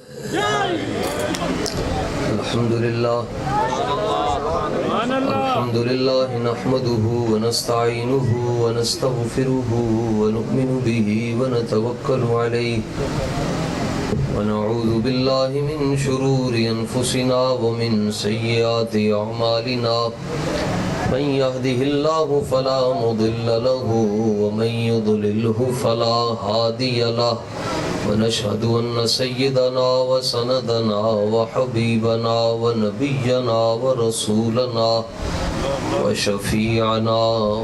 الحمد لله نحمده ونستعينه ونستغفره ونؤمن به ونتوكل عليه ونعوذ بالله من شرور أنفسنا ومن سيئات أعمالنا من يهده الله فلا مضل له ومن يضلله فلا هادي له ونشهد أن سيدنا وسندنا وحبيبنا ونبينا ورسولنا وشفيعنا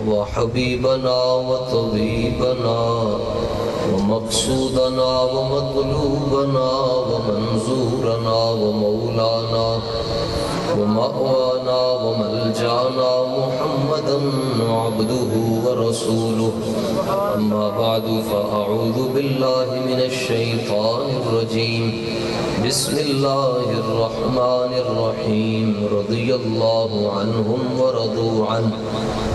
وحبيبنا وطبيبنا ومقصودنا ومطلوبنا ومنزورنا ومولانا ومأوانا وملجانا محمدا عبده ورسوله أما بعد فأعوذ بالله من الشيطان الرجيم بسم الله الرحمن الرحيم رضي الله عنهم ورضوا عنه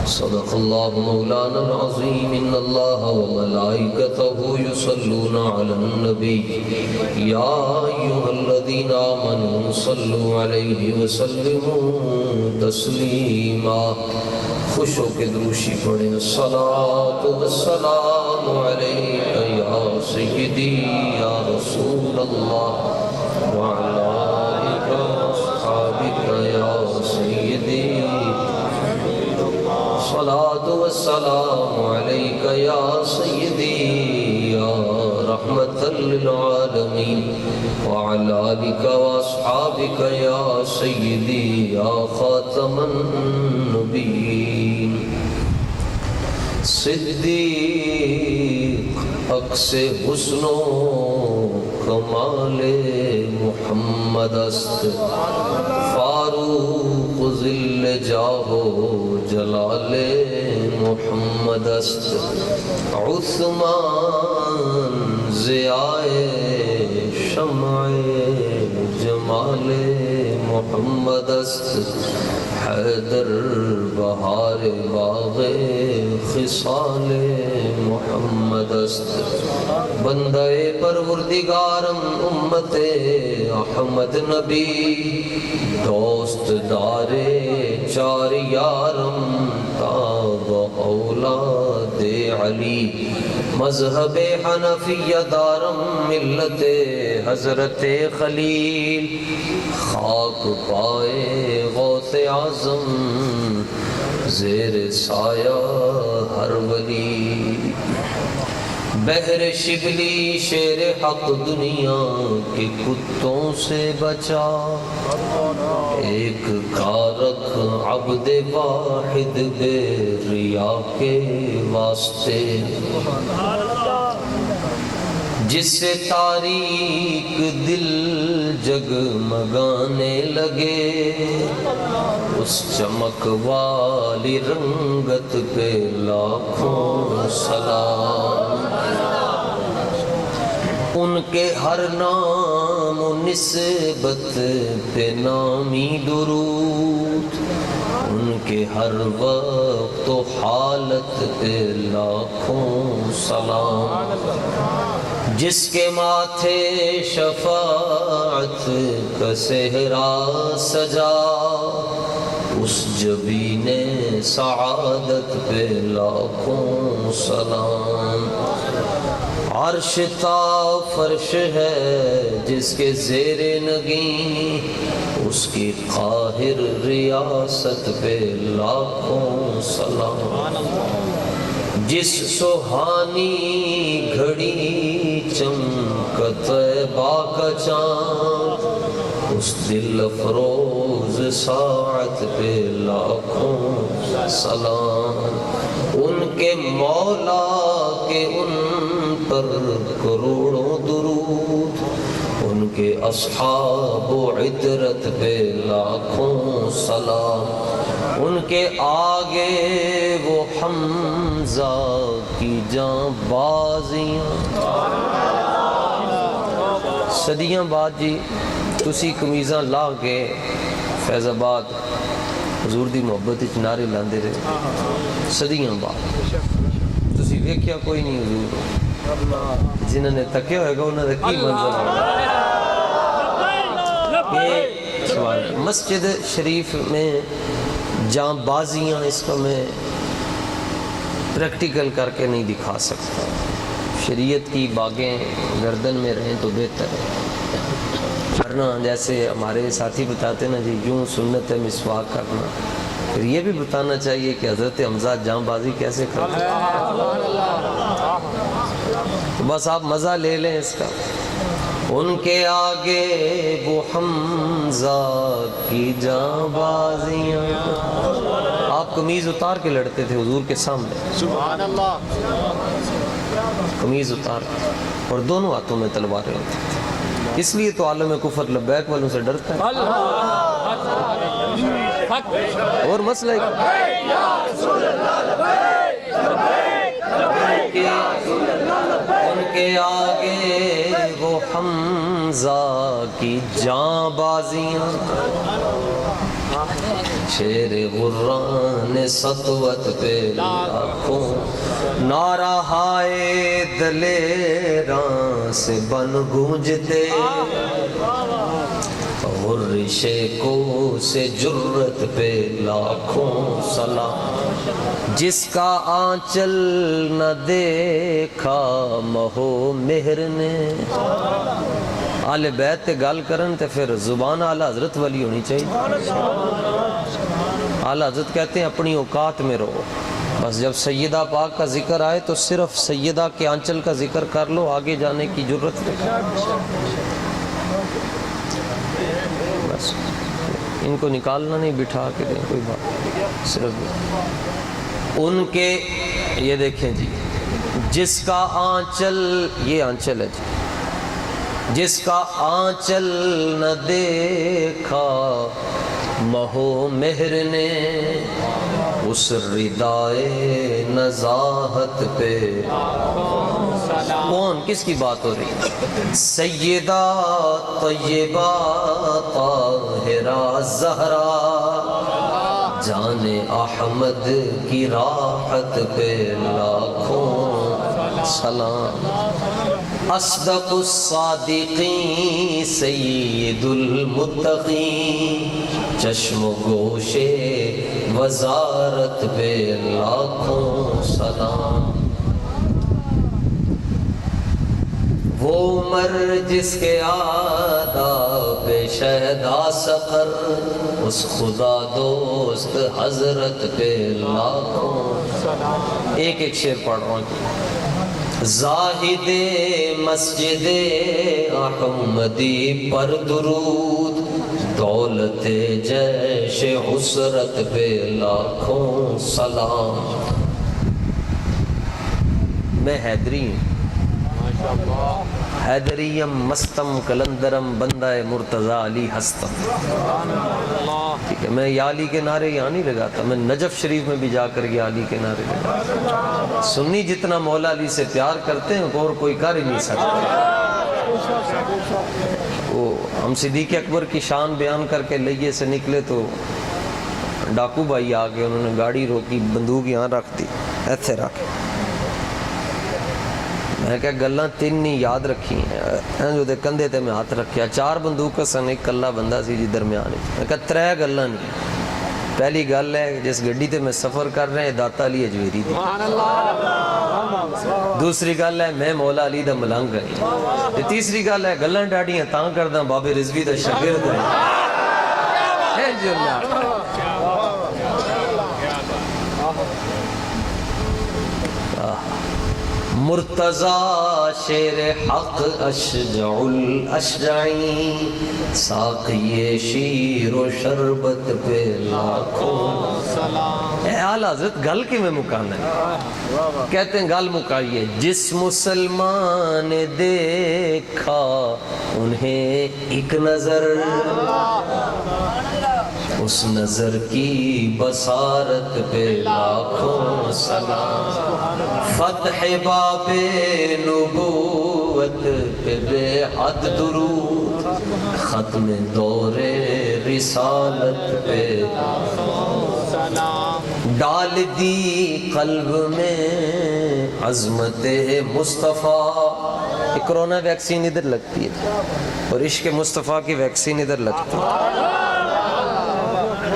صدق الله مولانا العظيم إن الله وملائكته يصلون على النبي يا أيها الذين آمنوا صلوا عليه وسلموا تسليما خوشو کے دروشی پڑھیں الصلاة والسلام عليك يا سيدي يا رسول الله وعلى آلك وأصحابك يا سيدي الصلاة والسلام عليك يا سيدي يا رحمة للعالمين وعلى آلك وأصحابك يا سيدي يا خاتم النبيين صدیق عکس حسن و کمال محمد است فاروق ذل جاہ و جلال محمد است عثمان ضیاء شمع جمال محمد است حیدر بہار باغ خصال محمد است بندہ پروردگارم امت احمد نبی دوست دار چار یارم تاب اولاد علی مذہب حنفیہ دارم ملت حضرت خلیل خاک پائے غوث اعظم زیر سایہ ہر ولی بحر شبلی شیر حق دنیا کے کتوں سے بچا ایک کارک عبد واحد بے ریا کے واسطے جس سے تاریک دل جگمگانے لگے اس چمک والی رنگت پہ لاکھوں سلام ان کے ہر نام و نسبت پہ نامی درود ان کے ہر وقت و حالت پہ لاکھوں سلام جس کے ماتھے شفاعت کا صحرا سجا اس جبین سعادت پہ لاکھوں سلام عرش تا فرش ہے جس کے زیر نگیں اس کی قاہر ریاست پہ لاکھوں سلام جس سہانی گھڑی چمکت طیبہ کا چاند اس دل افروز ساعت پہ لاکھوں سلام ان کے مولا کے ان پر کروڑوں درود ان کے اصحاب و عطرت پہ لاکھوں سلام ان کے آگے وہ حمزہ کی جاں بازیاں صدیاں بعد جی تسی قمیضاں لا کے فیض آباد حضور دی محبت وچ نعرے لاندے رہے صدیاں بعد تسی ویکھیا کوئی نہیں حضور جنہوں نے تکیا ہوئے گا انہوں نے کی منظر ہوگا مسجد شریف میں جہاں بازیاں اس کو میں پریکٹیکل کر کے نہیں دکھا سکتا. شریعت کی باغیں گردن میں رہیں تو بہتر ہے، ورنہ جیسے ہمارے ساتھی بتاتے نا جی یوں سنت ہے مسواک کرنا، پھر یہ بھی بتانا چاہیے کہ حضرت حمزہ جہاں بازی کیسے کرتے ہیں. تو بس آپ مزہ لے لیں اس کا. ان کے آگے وہ حمزہ کی جاں بازیاں. آپ قمیض اتار کے لڑتے تھے حضور کے سامنے، سبحان اللہ. قمیض اتار کے، اور دونوں ہاتھوں میں تلواریں ہوتی تھیں. اس لیے تو عالم کفر لبیک والوں سے ڈرتا ہے. اور مسئلہ ان کے آگے وہ حمزہ کی جاں بازیاں، شیر غران سطوت پہ لاکھوں نعرہ ہائے دلیراں سے بن گونجتے، اور رشے کو سے جرت پہ لاکھوں سلام. جس کا آنچل نہ دیکھا مہو مہر نے. آل بیت تے گل کرن تے پھر زبان اعلی حضرت والی ہونی چاہیے. اعلی حضرت کہتے ہیں اپنی اوقات میں رہو، بس جب سیدہ پاک کا ذکر آئے تو صرف سیدہ کے آنچل کا ذکر کر لو، آگے جانے کی جرت نہیں. بس ان کو نکالنا نہیں، بٹھا کے دیں کوئی بات. صرف ان کے یہ دیکھیں جی، جس کا آنچل، یہ آنچل ہے جی، جس کا آنچل نہ دیکھا مہو مہر نے، اس ردائے نزاہت پہ. کون کس کی بات ہو رہی ہے؟ سیدہ طیبہ طاہرہ زہرا، جان احمد کی راحت پہ لاکھوں سلام. اصدق الصادقین سید المتقین، چشم و گوش وزارت پہ لاکھوں سلام. وہ عمر جس کے آداب شہدا سفر، اس خدا دوست حضرت پہ لاکھوں سلام. ایک ایک شعر پڑھ رہا ہوں. زاہد مسجد احمدی پر درود، دولت جیش حسرت پہ لاکھوں سلام. میں حیدری ہوں، حیدریم مستم کلندرم بندہ مرتضی علی ہستم. ٹھیک ہے، میں یا علی کے نعرے یہاں نہیں لگاتا، میں نجف شریف میں بھی جا کر یا علی کے نعرے لگاتا. سنی جتنا مولا علی سے پیار کرتے ہیں اور کوئی کر ہی نہیں سکتا. وہ ہم صدیق اکبر کی شان بیان کر کے لئیے سے نکلے تو ڈاکو بھائی آگے، انہوں نے گاڑی روکی، بندوق یہاں رکھ دی، ایسے رکھ. میں کہا گلاں تین نہیں یاد رکھی ہیں، جو دے کندھے تے میں ہاتھ رکھیا، 4 بندوق سن، ایک کلا بندہ سی جی درمیان. میں کہا 3 گلاں نہیں. پہلی گل ہے جس گڈی تے میں سفر کر رہے ہیں داتا علی اجویری دی. دوسری گل ہے میں مولا علی دا ملنگ ہے. تیسری گل ہے گلاں ڈاڈیاں تاں کرداں بابے رضوی دا شاگرد ہے. جی اللہ مرتضی شیر حق اشجع الاشجعین، ساقی شیر و شربت پہ لاکھوں سلام. اے اعلیٰ حضرت گل کی میں مکانا ہے. کہتے ہیں گل مکائیے. جس مسلمان نے دیکھا انہیں ایک نظر، اس نظر کی بصارت پہ لاکھوں سلام. فتح باب نبوت پہ بے حد درود، ختم دور رسالت پہ لاکھوں سلام. ڈال دی قلب میں عظمت مصطفیٰ. کرونا ویکسین ادھر لگتی ہے اور عشق مصطفیٰ کی ویکسین ادھر لگتی ہے.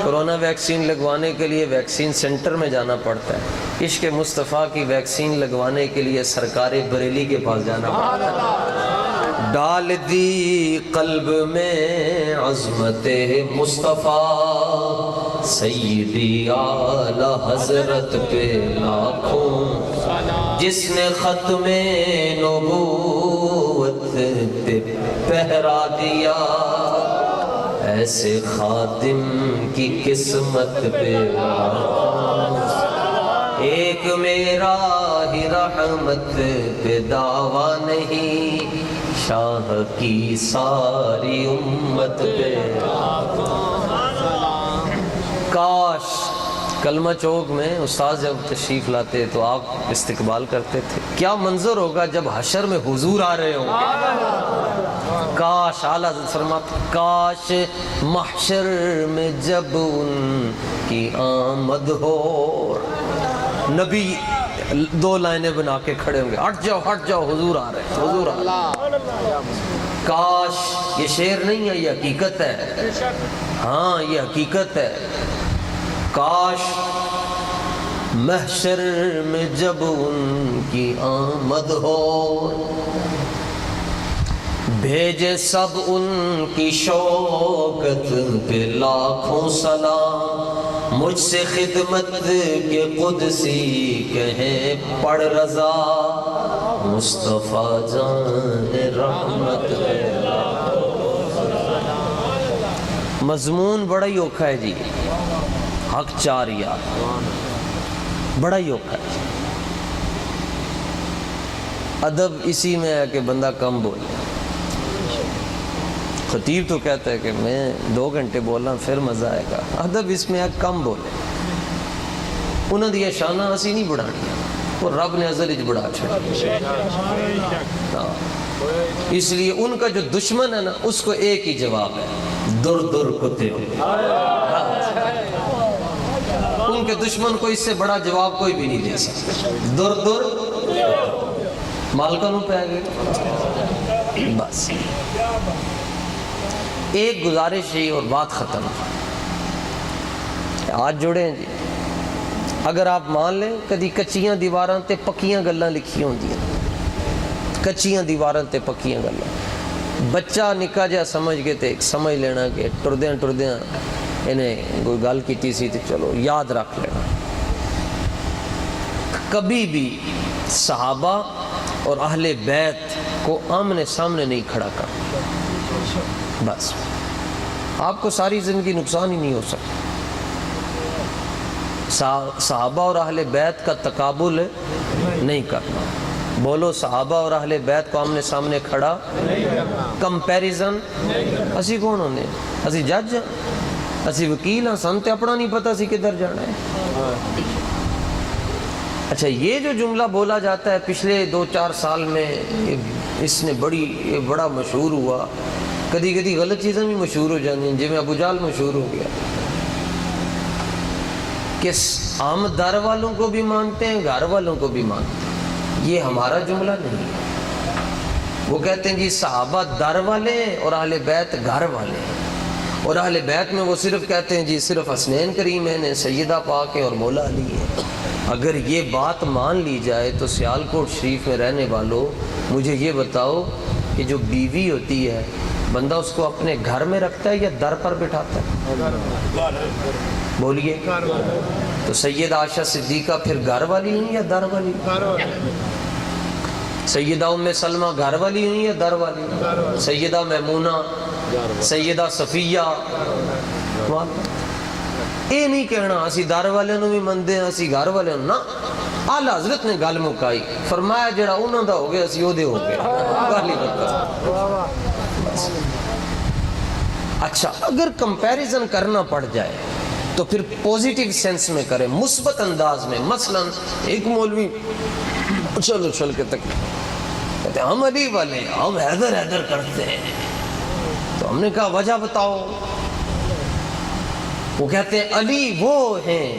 کورونا ویکسین لگوانے کے لیے ویکسین سینٹر میں جانا پڑتا ہے، عشق مصطفیٰ کی ویکسین لگوانے کے لیے سرکار بریلی کے پاس جانا پڑتا ہے۔ ڈال دی قلب میں عظمت مصطفیٰ، سیدی اعلی حضرت پہ لاکھوں، جس نے ختم نبوت پہ پہرا دیا، ایسے خادم کی قسمت پہ ایک میرا ہی رحمت پہ دعویٰ نہیں، شاہ کی ساری امت پہ۔ کاش کلمہ چوک میں استاد جب تشریف لاتے تو آپ استقبال کرتے تھے، کیا منظر ہوگا جب حشر میں حضور آ رہے ہوں گے۔ کاش اعلیٰ حضرت فرماتے کاش محشر میں جب ان کی آمد ہو، نبی دو لائنیں بنا کے کھڑے ہوں گے، ہٹ جاؤ حضور آ رہے ہیں، حضور آ رہے ہیں۔ کاش، یہ شعر نہیں ہے، یہ حقیقت ہے، ہاں یہ حقیقت ہے۔ کاش محشر میں جب ان کی آمد ہو، بھیجے سب ان کی شوکت پہ لاکھوں سلام، مجھ سے خدمت کے قدسی کہیں پڑھ رضا، مصطفیٰ جان رحمت۔ مضمون بڑا ہی اوکھا ہے جی، حق چار یار، بڑا ہی اوکھا ہے۔ ادب اسی میں ہے کہ بندہ کم بولے۔ خطیب تو کہتا ہے کہ میں 2 گھنٹے بولنا پھر مزہ آئے گا، ادب اس میں ہے کم بولے۔ انہوں نے یہ شانہ اسی نہیں بڑھانی، وہ رب نے ازل اچ بڑھا چھڑی۔ اس لیے ان کا جو دشمن ہے نا، اس کو ایک ہی جواب ہے، در در کتے ہو۔ ان کے دشمن کو اس سے بڑا جواب کوئی بھی نہیں دے سکتا، در در مالکانوں پہ آگے۔ بس ایک گزارش ہی اور بات ختم۔ آج جڑے ہیں جی، اگر آپ مان لیں کدی کچیاں دیواراں تے پکیاں گلاں لکھی ہوندیاں، کچیاں دیواراں تے پکیاں گلاں، بچہ نکا جا سمجھ کے تے سمجھ لینا کہ ٹردیاں انہیں کوئی گل کیتی سی تے چلو یاد رکھ لینا۔ کبھی بھی صحابہ اور اہل بیت کو آمنے سامنے نہیں کھڑا کر، بس آپ کو ساری زندگی نقصان ہی نہیں ہو سکتا۔ صحابہ اور اہل بیت کا تقابل نہیں کرنا، بولو صحابہ اور اہل بیت کو آمنے سامنے کھڑا کمپیریزن۔ اسی کون ہونے، اسی جج ہیں، اسی وکیل ہیں، سن تے اپنا نہیں پتا سی کدھر جانا ہے۔ اچھا یہ جو جملہ بولا جاتا ہے پچھلے 2-4 سال میں، اس نے بڑا مشہور ہوا، کدی کدی غلط چیزیں بھی مشہور ہو جاتی ہیں، جی میں ابو جہل مشہور ہو گیا کہ ہم در والوں کو بھی مانتے ہیں، گھر والوں کو بھی مانتے ہیں۔ یہ ہمارا جملہ نہیں ہے۔ وہ کہتے ہیں جی صحابہ در والے ہیں اور اہل بیت گھر والے ہیں، اور اہل بیت میں وہ صرف کہتے ہیں جی صرف حسنین کریمین ہیں، سیدہ پاک ہیں اور مولا علی ہیں۔ اگر یہ بات مان لی جائے تو سیالکوٹ شریف میں رہنے والوں مجھے یہ بتاؤ کہ جو بیوی ہوتی ہے بندہ اس کو اپنے گھر میں رکھتا ہے یا در پر بٹھاتا ہے؟ بولیے۔ تو سیدہ عائشہ صدیقہ پھر گھر والی ہوئی یا در والی؟ سیدہ ام سلمہ گھر والی ہوئی یا در والی؟ سیدہ میمونہ، سیدہ صفیہ۔ یہ نہیں کہنا اسی در والے نو بھی مندے ہیں اسی گھر والے نو، نا اعلیٰ حضرت نے گل مکائی، فرمایا جڑا انہوں دا ہو گیا اسی او دے ہو گیا۔ اچھا اگر کمپیریزن کرنا پڑ جائے تو پھر پوزیٹیو سینس میں کریں، مثبت انداز میں۔ مثلا ایک مولوی اچھل کے تک کہتے ہیں ہم علی والے ہیں، ہم حیدر کرتے ہیں، تو ہم نے کہا وجہ بتاؤ۔ وہ کہتے ہیں علی وہ ہیں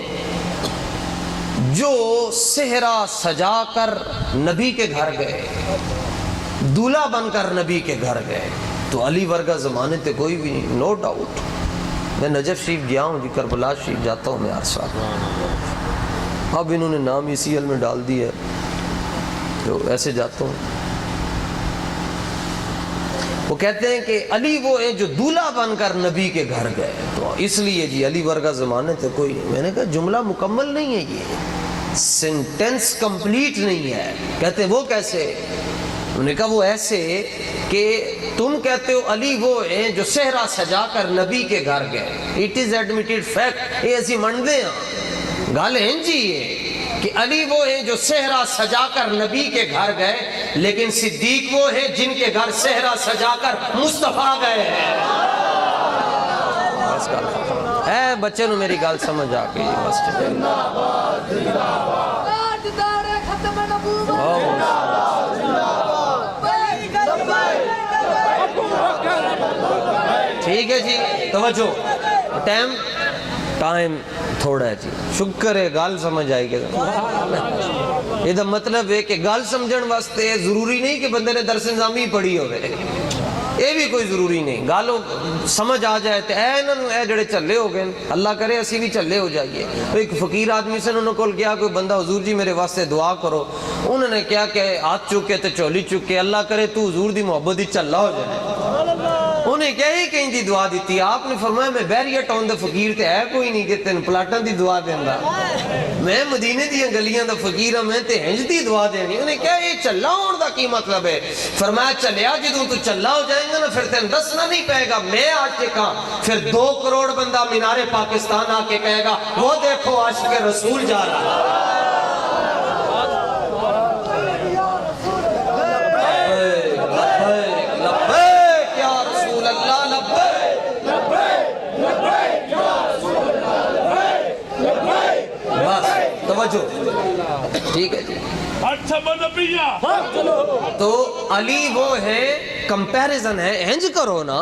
جو صحرا سجا کر نبی کے گھر گئے، دولہا بن کر نبی کے گھر گئے، تو علی ورگا زمانے تے کوئی بھی نہیں، نو ڈاؤٹ۔ میں نجف شریف گیا ہوں جی، کربلا شریف جاتا ہوں میں ہر سال. اب انہوں نے نام ECL میں ڈال دیا ہے تو ایسے جاتا ہوں. وہ کہتے ہیں کہ علی وہ ہیں جو دولہا بن کر نبی کے گھر گئے، تو اس لیے جی علی ورگا زمانے تھے کوئی نہیں. میں نے کہا جملہ مکمل نہیں ہے، یہ سینٹینس کمپلیٹ نہیں ہے. کہتے ہیں وہ کیسے؟ انہوں نے کہا وہ ایسے کہ تم کہتے ہو علی وہ ہیں جو صحرا سجا کر نبی کے گھر گئے. اٹ از ایڈمیٹڈ فیکٹ، یہ ایسی منڈے ہیں گل ہے جی یہ کہ علی وہ ہیں جو صحرا سجا کر نبی کے گھر گئے، لیکن صدیق وہ ہیں جن کے گھر صحرا سجا کر مصطفیٰ گئے ہیں. اے بچے نو میری گل سمجھ آ گئی بس. ٹھیک ہے جی، توجہ، ٹائم تھوڑا ہے جی، شکر ہے گل سمجھ آئی گی. یہ مطلب ہے کہ گل سمجھن واسطے ضروری نہیں کہ بندے نے درس نظامی پڑھی ہوئے، یہ بھی کوئی ضروری نہیں. گل سمجھ آ جائے تو اے جڑے چلے ہو گئے، اللہ کرے اسی بھی چلے ہو جائیے. ایک فقیر آدمی سے انہوں نے کول کیا کوئی بندہ حضور جی میرے واسطے دعا کرو. انہوں نے کیا کہ ہاتھ چکے تو چولی چکے، اللہ کرے تو حضور دی محبت دی چلا ہو جائے. انہیں کیا ہی کہیں دی دعا دیتی. آپ نے فرمایا میں بیریہ ٹاؤن دا فقیر تے ہے کوئی نہیں کہ تین پلاٹن دی دعا دینا، میں مدینے دی گلیاں دا فقیر ہوں، میں تے ہنج دی دعا دینی. انہیں کیا یہ چلا ہون دا کی مطلب ہے؟ فرمایا چلیا جدوں تو چلا ہو جائیں گا نا پھر تین دسنا نہیں پائے گا میں آج کے کہاں. پھر 2 کروڑ بندہ مینار پاکستان آ کے کہے گا وہ دیکھو عاشق رسول جا رہا. ٹھیک ہے جی. تو علی وہ ہے، کمپیریزن ہے، انج کرو نا